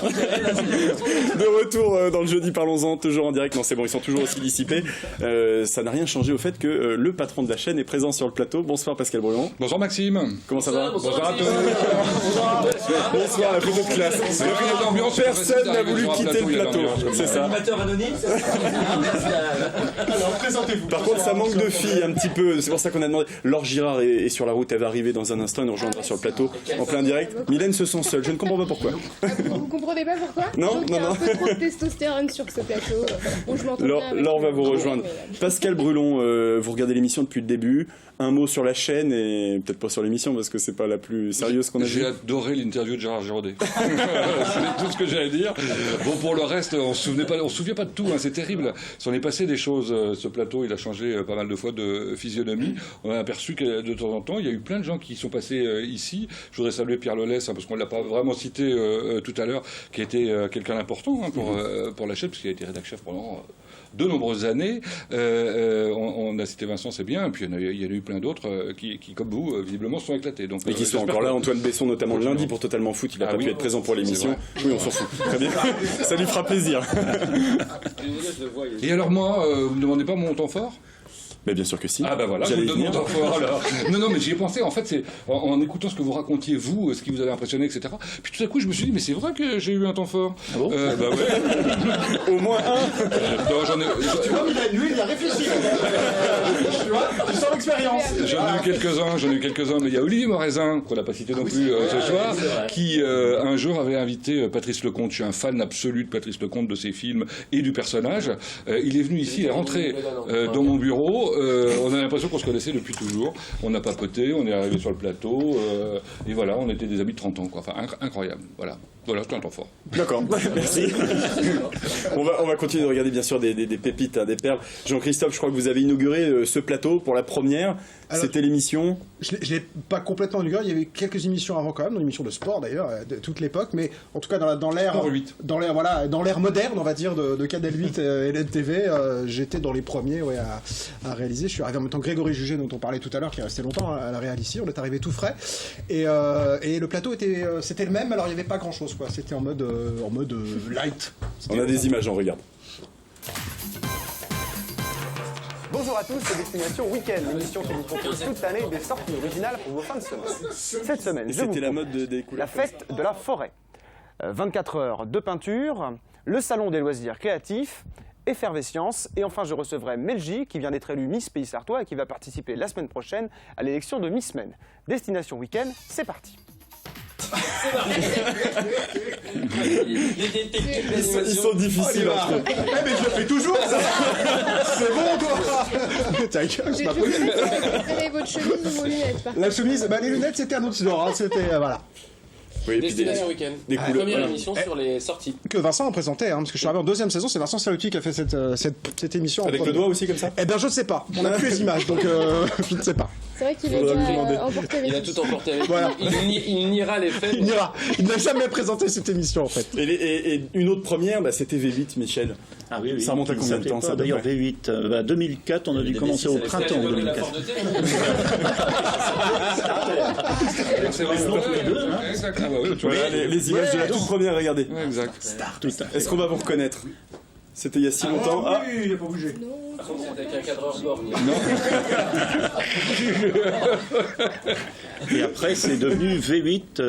De retour dans le jeudi Parlons-en, toujours en direct. Non, c'est bon, ils sont toujours aussi dissipés. Ça n'a rien changé au fait que le patron de la chaîne est présent sur le plateau. Bonsoir Pascal Brulon. Bonsoir Maxime. Comment ça va? Bonsoir à tous. Bonsoir, la photo de classe. Personne n'a voulu quitter le plateau. C'est ça. Animateur anonyme, c'est ça. Alors, présentez-vous. Par contre, ça manque de filles un petit peu. C'est pour ça qu'on a demandé. Laure Girard est sur la route. Elle va arriver dans un instant. Elle nous rejoindra sur le plateau en plein direct. Mylène se sent seule. Je ne comprends pas pourquoi. Vous comprenez pas pourquoi? Non, il y a un peu trop de testostérone sur ce plateau. Bon, je m'entends bien avec Laure va vous Julien, rejoindre. mais- Pascal Brulon, vous regardez l'émission depuis le début. Un mot sur la chaîne et peut-être pas sur l'émission parce que c'est pas la plus sérieuse qu'on a vue. J'ai adoré l'interview de Gérard Giraudet. C'est tout ce que j'ai à dire. Bon, pour le reste, on se souvient pas de tout. Hein, c'est terrible. Si on est passé des choses, ce plateau, il a changé pas mal de fois de physionomie. On a aperçu que de temps en temps, il y a eu plein de gens qui sont passés ici. Je voudrais saluer Pierre Lelès, parce qu'on l'a pas vraiment cité tout à l'heure, qui a été quelqu'un d'important pour la chaîne, parce qu'il a été rédacteur chef pendant de nombreuses années. On a cité Vincent, c'est bien, et puis il y en a eu plein d'autres qui, comme vous, visiblement, se sont éclatés. Donc, Et qui sont encore là, Antoine Besson notamment le lundi pour Totalement Foot, il n'a pas pu être présent pour l'émission. Oui, on s'en fout. Très bien. Ça lui fera plaisir. Et alors moi, vous me demandez pas mon temps fort? Mais bien sûr que si. Ah bah voilà, je vous donne mon temps fort alors. Non, mais j'y ai pensé, en fait, c'est en écoutant ce que vous racontiez, vous, ce qui vous avait impressionné, etc. Puis tout à coup, je me suis dit, mais c'est vrai que j'ai eu un temps fort. Ah bon Bah ouais. Au moins un. Non, j'en ai... Tu vois, il a réfléchi. Tu vois, tu sens l'expérience. J'en ai eu quelques-uns, mais il y a Olivier Morézin, qu'on n'a pas cité non plus ce soir, qui un jour avait invité Patrice Lecomte. Je suis un fan absolu de Patrice Lecomte, de ses films et du personnage. Il est venu ici, il est rentré dans mon bureau. On a l'impression qu'on se connaissait depuis toujours. On a papoté, on est arrivé sur le plateau, et voilà, on était des amis de 30 ans, quoi. Enfin, incroyable. Voilà, c'est un temps fort. D'accord, merci. On va continuer de regarder bien sûr des pépites, hein, des perles. Jean-Christophe, je crois que vous avez inauguré ce plateau pour la première. C'était l'émission. Je ne l'ai pas complètement inauguré. Il y avait quelques émissions avant quand même, dans l'émission de sport d'ailleurs, de toute l'époque, mais en tout cas dans l'ère moderne, on va dire, de Canal 8 et LNTV, j'étais dans les premiers à réaliser. Je suis arrivé en même temps que Grégory Jugé, dont on parlait tout à l'heure, qui est resté longtemps à la réal ici. On est arrivé tout frais. Et le plateau c'était le même, alors il n'y avait pas grand chose, quoi. C'était en mode light. On a des images, on regarde. Bonjour à tous, c'est Destination Week-end, l'émission qui vous propose toute l'année des sorties originales pour vos fins de semaine. Cette semaine, je vous C'était la propose mode des couleurs. la fête de la forêt. 24 heures de peinture, le salon des loisirs créatifs, effervescience, et enfin je recevrai Melji qui vient d'être élue Miss Pays Sartois et qui va participer la semaine prochaine à l'élection de Miss Men. Destination Week-end, c'est parti. Ils sont difficiles entre eux. Mais je le fais toujours, ça. C'est bon, quoi. Ta gueule, c'est pas possible. Vous préférez votre chemise ou vos lunettes par La chemise, les lunettes, c'était un autre genre. Hein. C'était voilà. Oui, et puis Destination Week-end. des couleurs. Première Voilà. émission sur les sorties. Que Vincent a présenté, hein, parce que je suis arrivé en deuxième saison, c'est Vincent Saluti qui a fait cette émission. Avec le doigt aussi comme ça. Eh bien, je sais pas. On n'a plus les images, donc je ne sais pas. C'est vrai qu'il a Faudra lui déjà demander. emporté avec Il a lui. tout emporté avec Voilà. lui. Il niera les faits. Il n'ira. Il n'a jamais présenté cette émission, en fait. Et une autre première, c'était V8, Michel. Ah oui, oui. Ça remonte à combien de temps, ça, à peu D'ailleurs, près V8, 2004, on a dû commencer au printemps 2004. C'est vraiment les deux. Exact. Ah bah oui, tu vois. Voilà les images de la toute première, regardez. Ouais, exact. Tout à fait. Est-ce qu'on va vous reconnaître? C'était il y a si longtemps. Ah, Oui, il n'a pas bougé. Par contre, c'était avec un cadreur borgne. Et après, c'est devenu V8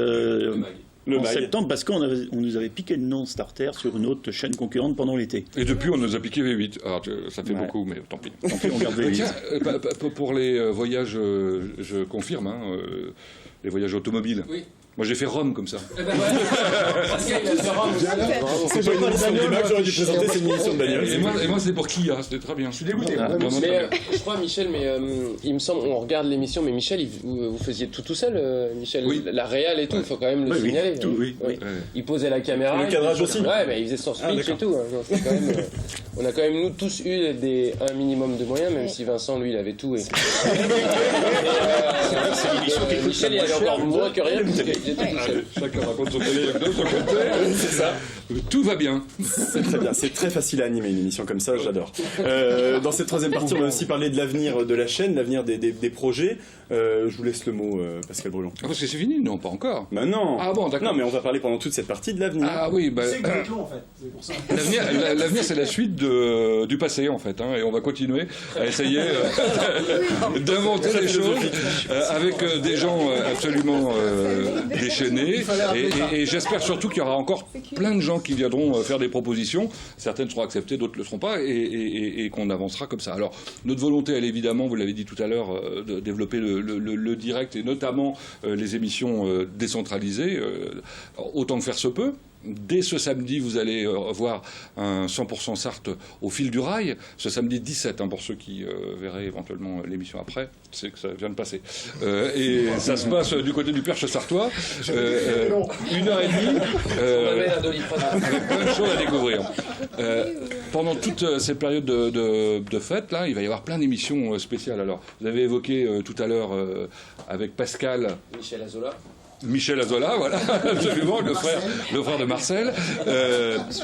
le en mag. septembre parce qu'on nous avait piqué le nom Starter sur une autre chaîne concurrente pendant l'été. Et depuis, on nous a piqué V8. Alors, ça fait beaucoup, mais tant pis. Tant pis, on garde V8. Tiens, pour les voyages, je confirme, les voyages automobiles. Oui. Moi, j'ai fait Rome comme ça. Parce qu'il a fait Rome. C'est pas une émission de débat que j'aurais dû présenter, c'est une émission de bagnole. Et moi, c'était pour Kia, c'était très bien. Je suis dégoûté. Vraiment très Mais bien. je crois, Michel, il me semble, on regarde l'émission, mais Michel, vous faisiez tout seul, Michel, Oui. la réal et tout, il faut quand même le Oui, oui, signaler. tout, oui, oui. Il posait la caméra. Le cadrage aussi. Ouais, mais il faisait son speech et tout. Hein. C'est quand même, on a quand même, nous, tous eu un minimum de moyens, même si Vincent, lui, il avait tout. Et... C'est l'émission qui coûte Michel, il la avait moins encore chère. moins que rien, parce J'étais tout seul. Chacun raconte son anecdote de son côté. C'est ça. Tout va bien. C'est très bien, c'est très facile à animer une émission comme ça, j'adore. Dans cette troisième partie, on va aussi parler de l'avenir de la chaîne, l'avenir des projets. Je vous laisse le mot, Pascal Brulon. Parce que c'est fini? Non, pas encore. Bah non. Ah bon, d'accord. Non, mais on va parler pendant toute cette partie de l'avenir. Ah oui, bah, C'est Gréclo, en fait. C'est pour ça. l'avenir c'est la suite du passé en fait, hein, et on va continuer à essayer d'inventer des choses avec des gens absolument déchaînés, et j'espère surtout qu'il y aura encore plein de gens qui viendront faire des propositions. Certaines seront acceptées, d'autres ne le seront pas, et qu'on avancera comme ça. Alors notre volonté, elle est évidemment, vous l'avez dit tout à l'heure, de développer le direct, et notamment les émissions décentralisées, autant que faire se peut. Dès ce samedi, vous allez voir un 100% Sarthe au fil du rail. Ce samedi 17, hein, pour ceux qui verraient éventuellement l'émission après, c'est que ça vient de passer. Et ça se passe du côté du Perche sartois. 1h30 avec plein de choses à découvrir. Pendant toute cette période de fête, là, il va y avoir plein d'émissions spéciales. Alors, vous avez évoqué tout à l'heure avec Pascal Michel Azola, voilà, absolument, le frère de Marcel.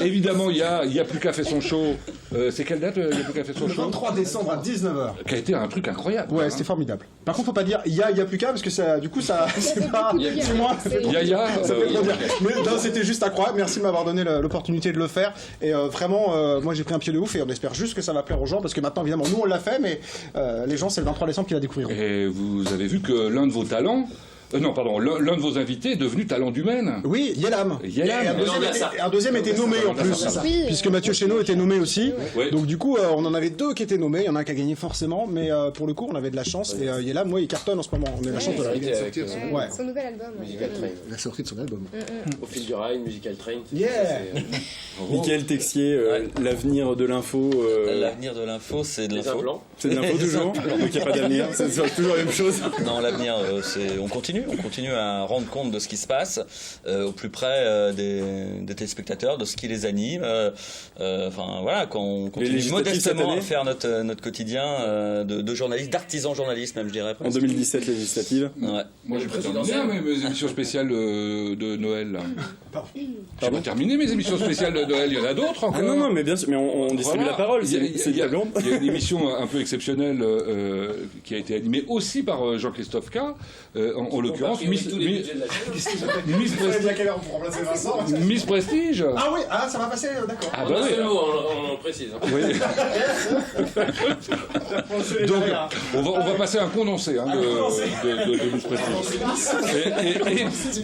Évidemment, il y a plus qu'à fait son show. C'est quelle date, il y a plus qu'à fait son Le show? 23 décembre à 19h. Qui a été un truc incroyable. Ouais, hein. c'était formidable. Par contre, faut pas dire il y a plus qu'à, parce que ça, du coup, ça, c'est pas. C'est moi. Yaya, Ça fait trop dire. Mais non, c'était juste incroyable. Merci de m'avoir donné l'opportunité de le faire. Et vraiment, moi, j'ai pris un pied de ouf, et on espère juste que ça va plaire aux gens, parce que maintenant, évidemment, nous, on l'a fait, mais les gens, c'est le 23 décembre qu'ils la découvriront. Et vous avez vu que l'un de vos talents, l'un de vos invités est devenu talent du Maine. Oui, Yelam. Yelam. Et un deuxième était nommé en plus, Oui. puisque Mathieu Chénaud était nommé aussi. Oui. Donc du coup, on en avait deux qui étaient nommés. Il y en a un qui a gagné forcément, mais pour le coup, on avait de la chance. Et Yelam, moi, il cartonne en ce moment. On a la chance de l'arrivée. Ouais. Son nouvel album. Musical Train. La sortie de son album. Au fil du rail, Musical Train. Yeah. Michael Texier, l'avenir de l'info. L'avenir de l'info, c'est de Les l'info. implants. C'est de l'info toujours. Donc il n'y a pas d'avenir. C'est toujours la même chose. Non, l'avenir, on continue à rendre compte de ce qui se passe au plus près des téléspectateurs, de ce qui les anime. Enfin voilà, qu'on continue modestement à faire notre quotidien de journaliste, d'artisan journaliste même, je dirais. En 2017, législative. Ouais. Moi, j'ai pas terminé mes émissions spéciales de Noël. Là. J'ai pas terminé mes émissions spéciales de Noël. Il y en a d'autres encore. Ah non, mais bien sûr, mais on distribue Voilà. la parole. Il y a une émission émission un peu exceptionnelle qui a été animée aussi par Jean-Christophe K. En l'occurrence, Miss Prestige. Ah oui, ça va passer, d'accord. Ah On bah a oui. ce mot, on précise. Hein. Oui. Donc, on va passer un condensé hein, de Miss Prestige.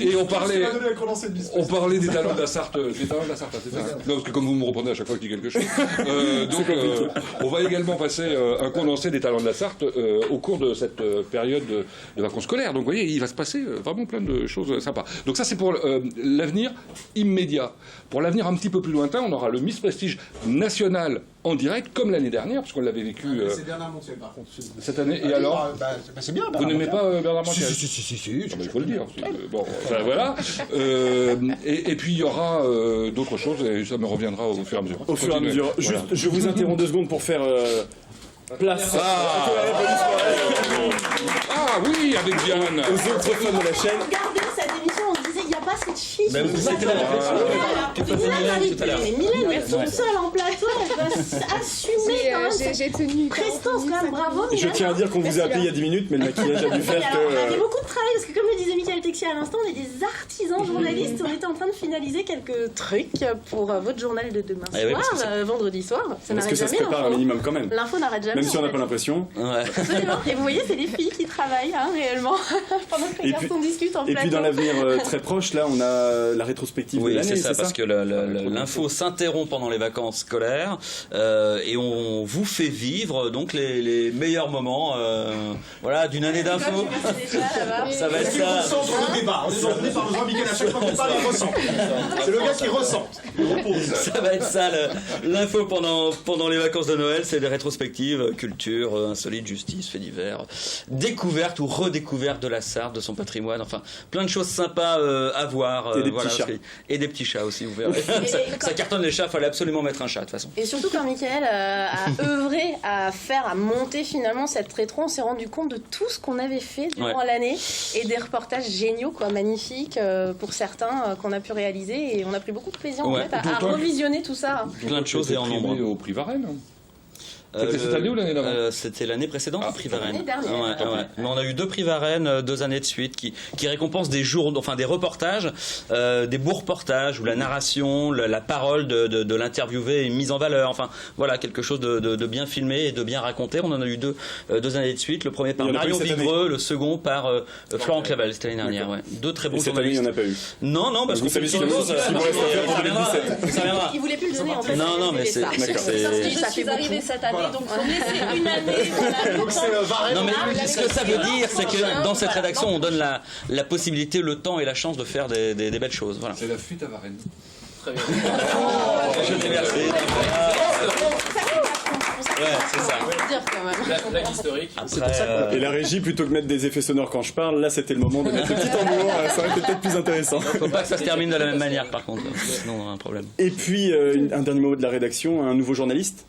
Et on parlait des talents de la Sarthe. Des talents de la Sarthe, c'est ça? Non, parce que comme vous me reprenez à chaque fois que je dis quelque chose. Donc, on va également passer un condensé des talents de la Sarthe au cours de cette période de vacances scolaires. Donc, vous voyez, il va se passer vraiment plein de choses sympas. Donc, ça, c'est pour l'avenir immédiat. Pour l'avenir un petit peu plus lointain, on aura le Miss Prestige national en direct, comme l'année dernière, parce qu'on l'avait vécu C'est Bernard Montiel, par contre. cette année. Et alors, c'est bien, vous n'aimez pas Bernard Montiel? Si. Il faut le dire. Bon, enfin, voilà. Et puis il y aura d'autres choses, et ça me reviendra au fur et à mesure. Au fur et à mesure. Voilà. Juste, je vous interromps 2 secondes pour faire place Ah oui, avec Diane. aux autres fans de la chaîne. Regardez cette émission, on se disait il n'y a pas cette fille. Mais c'était la réflexion. Mais Mylène, elle est toute seule en plateau, elle va assumer quand même J'ai tenu. prestance quand même, bravo Je Mylène. tiens à dire qu'on vous a appelé il y a 10 minutes, mais le maquillage a dû faire Alors, on avait que... beaucoup de travail parce que comme le disait Michael Texier à l'instant, on est des artisans journalistes. On était en train de finaliser quelques trucs pour votre journal de demain Eh oui, parce que soir, vendredi soir. Ça Parce que n'arrête ça se jamais. prépare un minimum quand même. L'info n'arrête jamais. Même si on n'a en pas fait. l'impression. Ouais. Absolument. Et vous voyez, c'est des filles qui travaillent réellement pendant que les Et puis- garçons discutent en Et plateau. puis dans l'avenir très proche, là, on a la rétrospective de Oui, l'année, c'est ça, parce que l'info s'interrompt pendant les vacances scolaires et on vous fait vivre donc les meilleurs moments voilà, d'une année d'info. Ça va être ça. Le débat. On est emmené par nos Michael à chaque fois qu'on parle, il ressent. C'est le gars qui ressent. Ça va être ça, l'info pendant les vacances de Noël, c'est des rétrospectives, culture, insolite, justice, faits divers, découverte ou redécouverte de la Sarthe, de son patrimoine, enfin plein de choses sympas à voir. voir. Et des voilà, petits chats. Et des petits chats aussi, vous verrez. ça cartonne les chats, il fallait absolument mettre un chat de toute façon. Et surtout quand Mickaël a œuvré à monter finalement cette rétro, on s'est rendu compte de tout ce qu'on avait fait durant l'année et des reportages géniaux, quoi, magnifiques pour certains qu'on a pu réaliser, et on a pris beaucoup de plaisir en fait, à revisionner tout ça. Plein de choses et en nombre. Au prix Varenne. C'était cette année ou l'année d'avant? C'était l'année précédente, le prix Varenne. L'année dernière. Mais on a eu 2 prix Varenne 2 années de suite qui récompensent des des reportages, des beaux reportages où la narration, la parole de l'interviewé est mise en valeur. Enfin, voilà, quelque chose de bien filmé et de bien raconté. On en a eu 2 années de suite. Le premier par Marion Vigreux, le second par Florent Clavel, c'était l'année dernière. Ouais. 2 très bons journalistes. Il n'y en a pas eu. Non, parce qu'on fait ça viendra. Il voulait plus le donner en fait. Non, mais c'est. Ça fait arrivé cette année. Donc on essaie une année. Non mais ce que ça veut dire, c'est que dans cette rédaction, on donne la possibilité, le temps et la chance de faire des belles choses. Voilà. C'est la fuite à Varennes. Très bien. Je te remercie. Ouais, c'est ça. Blague historique. Et la régie, plutôt que de mettre des effets sonores quand je parle, là c'était le moment de mettre le petit tambour, ça aurait été peut-être plus intéressant. Faut pas que ça se termine de la même manière par contre, sinon on a un problème. Et puis un dernier mot de la rédaction, un nouveau journaliste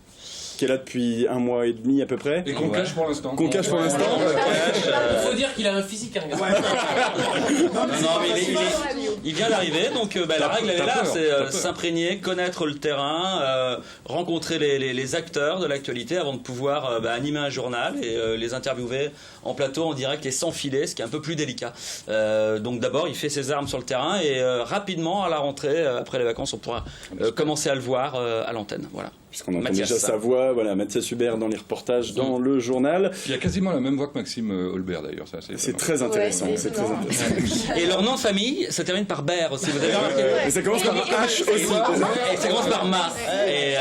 qui est là depuis 1 mois et demi à peu près. Et qu'on cache pour l'instant. Qu'on cache pour l'instant. Il faut dire qu'il a un physique Non, mais il vient d'arriver, donc la règle elle est là, c'est s'imprégner, connaître le terrain, rencontrer les acteurs de l'actualité avant de pouvoir animer un journal et les interviewer en plateau, en direct et sans filet, ce qui est un peu plus délicat. Donc d'abord, il fait ses armes sur le terrain et rapidement, à la rentrée, après les vacances, on pourra commencer à le voir à l'antenne. Voilà. Puisqu'on entend déjà sa voix, voilà, Mathias Hubert dans les reportages, dans le journal. Il y a quasiment la même voix que Maxime Holbert d'ailleurs. C'est très intéressant. C'est très intéressant. Et leur nom de famille se termine par Ber aussi, vous avez remarqué? Et ça commence par un H aussi. Et ça commence par Ma. Et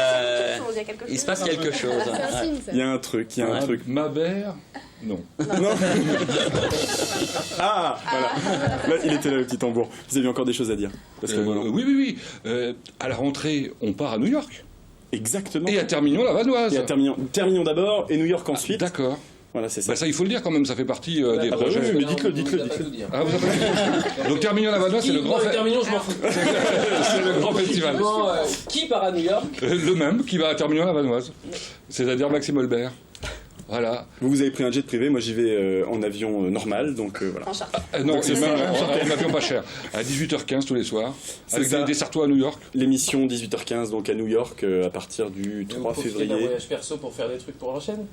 il se passe quelque chose. Il y a un truc, Ma Ber. Non. Ah, voilà. Là, il était là, le petit tambour. Vous aviez encore des choses à dire? Oui. À la rentrée, on part à New York. Exactement. Et à Termignon-la-Vanoise. Et à Termignon d'abord et New York ensuite. D'accord. Voilà, c'est ça. Ça, il faut le dire quand même, ça fait partie des projets. Oui, mais dites-le. Ah, vous avez dit. Donc Termignon-la-Vanoise, c'est le grand festival. Termignon, je m'en fous. C'est le grand festival. Qui part à New York? Le même, qui va à Termignon-la-Vanoise. C'est-à-dire Maxime Holbert. Voilà. Vous avez pris un jet privé, moi j'y vais en avion normal, donc voilà. Non, c'est en avion pas cher. À 18h15 tous les soirs, avec des Sartois à New York. L'émission 18h15 donc à New York à partir du 3 février. Un voyage perso pour faire des trucs pour la chaîne.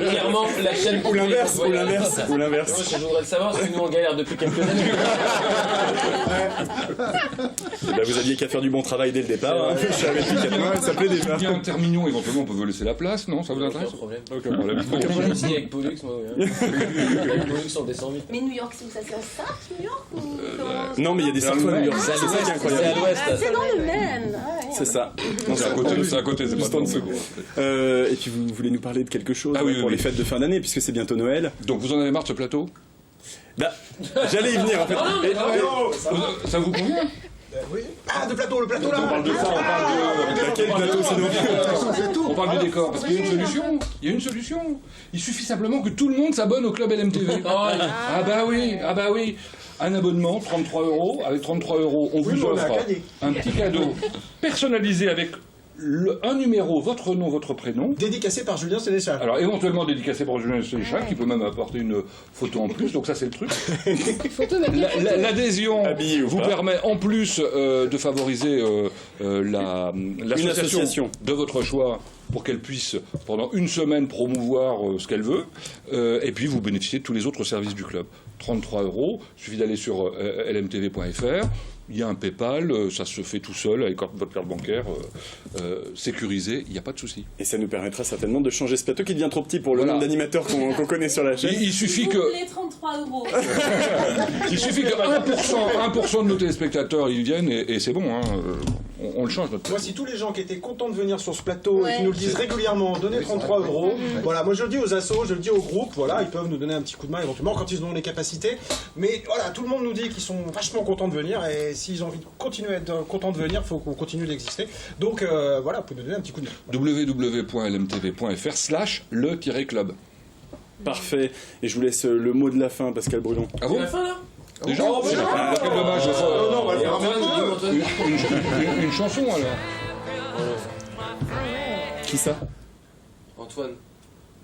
Clairement, la chaîne. Ou l'inverse. Moi, je voudrais le savoir parce que nous on galère depuis quelques années. Vous aviez qu'à faire du bon travail dès le départ. Je suis avec lui 4 mois, ça plaît déjà. Il y a un Termignon, éventuellement on peut vous laisser la place, non? Ça vous intéresse? Aucun problème. Ici avec Pollux, moi. Avec Pollux, on descend vite. Mais New York, c'est où ça? C'est en Sarthe, New York ou Non, mais il y a des Sartois à New York. C'est ça qui est incroyable. C'est à l'ouest. C'est dans le Maine. C'est ça. C'est à côté, c'est pas en dessous. Et puis vous voulez nous parler de quelque chose pour les fêtes de fin d'année, puisque c'est bientôt Noël. Donc vous en avez marre de ce plateau? J'allais y venir en fait. Ça vous convient? Oui. Ah, le plateau là. On parle de ça, on parle de quel plateau sinon? On parle du décor, parce qu'il y a une solution. Il y a une solution. Il suffit simplement que tout le monde s'abonne au club LMTV. Ah bah oui. Un abonnement, 33 €. Avec 33 €, on vous offre un petit cadeau personnalisé avec un numéro, votre nom, votre prénom. Dédicacé par Julien Sénéchal. Alors éventuellement dédicacé par Julien Sénéchal, qui peut même apporter une photo en plus, donc ça c'est le truc. L'adhésion vous permet en plus de favoriser l'association de votre choix pour qu'elle puisse pendant une semaine promouvoir ce qu'elle veut, et puis vous bénéficiez de tous les autres services du club. 33 €, il suffit d'aller sur lmtv.fr. Il y a un PayPal, ça se fait tout seul avec votre carte bancaire sécurisée, il n'y a pas de souci. Et ça nous permettra certainement de changer ce plateau qui devient trop petit pour le nombre d'animateurs qu'on connaît sur la chaîne. Il suffit que... Les 33 €. Il suffit que 1% de nos téléspectateurs ils viennent et c'est bon, hein, on le change. Moi, si tous les gens qui étaient contents de venir sur ce plateau et qui nous le disent régulièrement, donnez 33 €. Voilà, moi je le dis aux assos, je le dis aux groupes, voilà, ils peuvent nous donner un petit coup de main éventuellement quand ils ont les capacités. Mais voilà, tout le monde nous dit qu'ils sont vachement contents de venir et s'ils ont envie de continuer à être contents de venir, il faut qu'on continue d'exister. Donc voilà, vous pouvez nous donner un petit coup de main. www.lmtv.fr/le-club. Parfait. Et je vous laisse le mot de la fin, Pascal Brulon. Ah bon? C'est la fin là? Déjà quel dommage. Non, on va le faire en même temps. Une chanson alors. Qui ça? Antoine.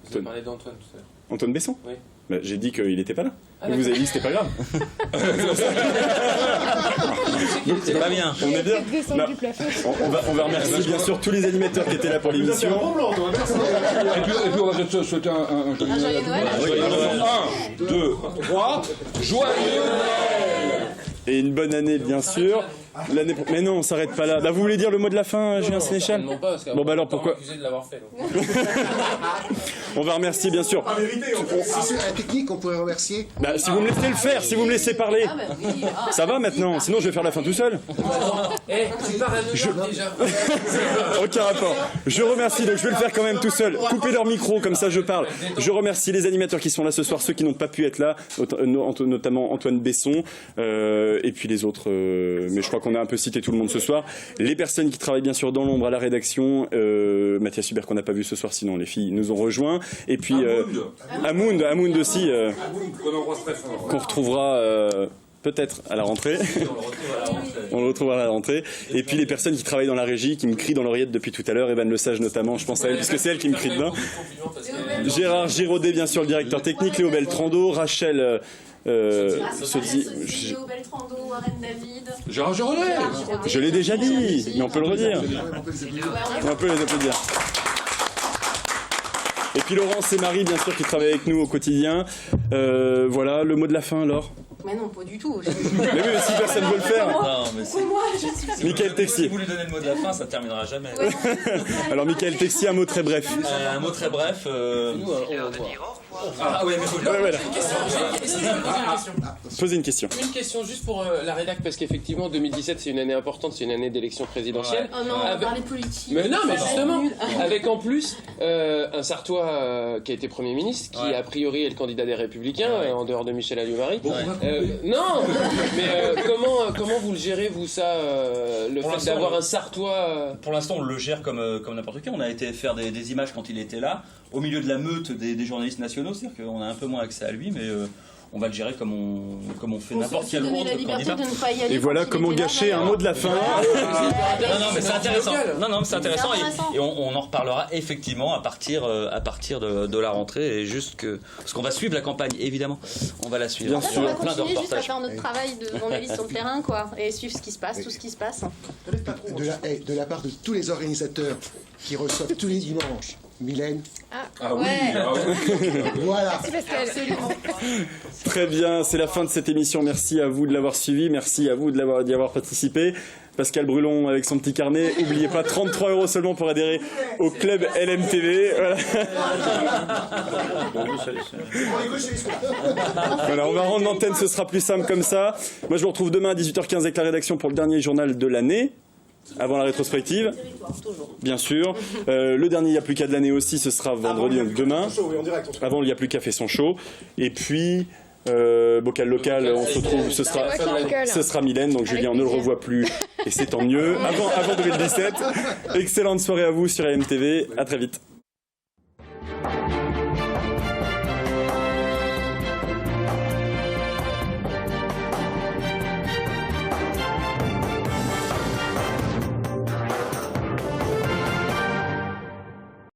Vous avez parlé d'Antoine tout à l'heure. Antoine Besson? Oui. Bah, j'ai dit qu'il n'était pas là. Mais vous avez dit que c'était pas grave. C'est pas bien. On est bien. Descendre du plafond. On va remercier bien sûr tous les animateurs qui étaient là pour l'émission. Et puis on va te souhaiter un joyeux Noël. 1, 2, 3. Joyeux Noël. Et une bonne année, bien sûr. Mais non, on s'arrête pas là. Bah, vous voulez dire le mot de la fin, Julien Sénéchal? Bon, bah alors pourquoi? Accusé de l'avoir fait. On va remercier, bien sûr. Si c'est la technique, on pourrait remercier. Bah, si vous me laissez le faire, si vous me laissez parler. Ça va maintenant? Sinon, je vais faire la fin tout seul. Tu pars à New York déjà. Aucun rapport. Je remercie, donc je vais le faire quand même tout seul. Coupez leur micro, comme ça je parle. Je remercie les animateurs qui sont là ce soir, ceux qui n'ont pas pu être là, notamment Antoine Besson, et puis les autres. Mais je crois qu'on a un peu cité tout le monde ce soir. Les personnes qui travaillent bien sûr dans l'ombre à la rédaction, Mathias Hubert qu'on n'a pas vu ce soir, sinon les filles nous ont rejoints. Et puis Amound aussi, qu'on retrouvera peut-être à la rentrée. On le retrouvera à la rentrée. Et puis les personnes qui travaillent dans la régie, qui me crient dans l'oreillette depuis tout à l'heure, Evan Lesage notamment, je pense à elle, puisque c'est elle qui me crie dedans. Gérard Giraudet, bien sûr, le directeur technique, Léo Beltrando, Rachel... Léo Beltrando, Warren David. Gérard Giraudet. Je l'ai déjà dit, mais on peut le redire. On peut les applaudir. Et puis Laurence et Marie, bien sûr, qui travaillent avec nous au quotidien. Voilà, le mot de la fin, alors. Mais non, pas du tout. Mais oui, mais si personne ne veut le faire. Non, mais c'est... Moi, je suis... Michael Texier. Si vous lui donnez le mot de la fin, ça ne terminera jamais. Alors, Michael Texier, un mot très bref. Un mot très bref. Ah ouais, mais faut Ouais, voilà. Posez une question. Une question juste pour la rédac, parce qu'effectivement 2017 c'est une année importante, c'est une année d'élection présidentielle. Oh non, on va parler politique. Mais non, mais justement, avec en plus un Sartois qui a été Premier ministre, qui a priori est le candidat des Républicains, en dehors de Michel Alliot-Marie. Non, mais comment vous le gérez, vous, ça, le fait d'avoir un Sartois Pour l'instant, on le gère comme n'importe qui. On a été faire des images quand il était là, au milieu de la meute des journalistes nationaux, c'est-à-dire qu'on a un peu moins accès à lui, mais on va le gérer comme on fait n'importe quel autre candidat. Et voilà comment gâcher un mot de la fin. Non, mais c'est intéressant. Non, mais c'est intéressant. Et on en reparlera effectivement à partir de la rentrée. Et juste parce qu'on va suivre la campagne, évidemment. On va la suivre. Bien sûr. On va continuer juste à faire notre travail de journaliste sur le terrain, quoi, et suivre ce qui se passe, tout ce qui se passe. De la part de tous les organisateurs qui reçoivent tous les dimanches, Mylène. Ah ouais. Voilà. Très bien, c'est la fin de cette émission. Merci à vous de l'avoir suivi, merci à vous d'y avoir participé. Pascal Brulon avec son petit carnet. N'oubliez pas, 33 € seulement pour adhérer au club LMTV. Voilà. Voilà, on va rendre l'antenne, ce sera plus simple comme ça. Moi, je vous retrouve demain à 18h15 avec la rédaction pour le dernier journal de l'année. Avant la rétrospective, bien sûr. Le dernier Il n'y a plus qu'à de l'année aussi, ce sera vendredi, donc demain. Avant Il n'y a plus qu'à fait son show. Et puis, bocal local, on se retrouve, ce sera Mylène, donc Julien, on ne le revoit plus. Et c'est tant mieux. Avant 2017. Excellente soirée à vous sur AMTV. À très vite.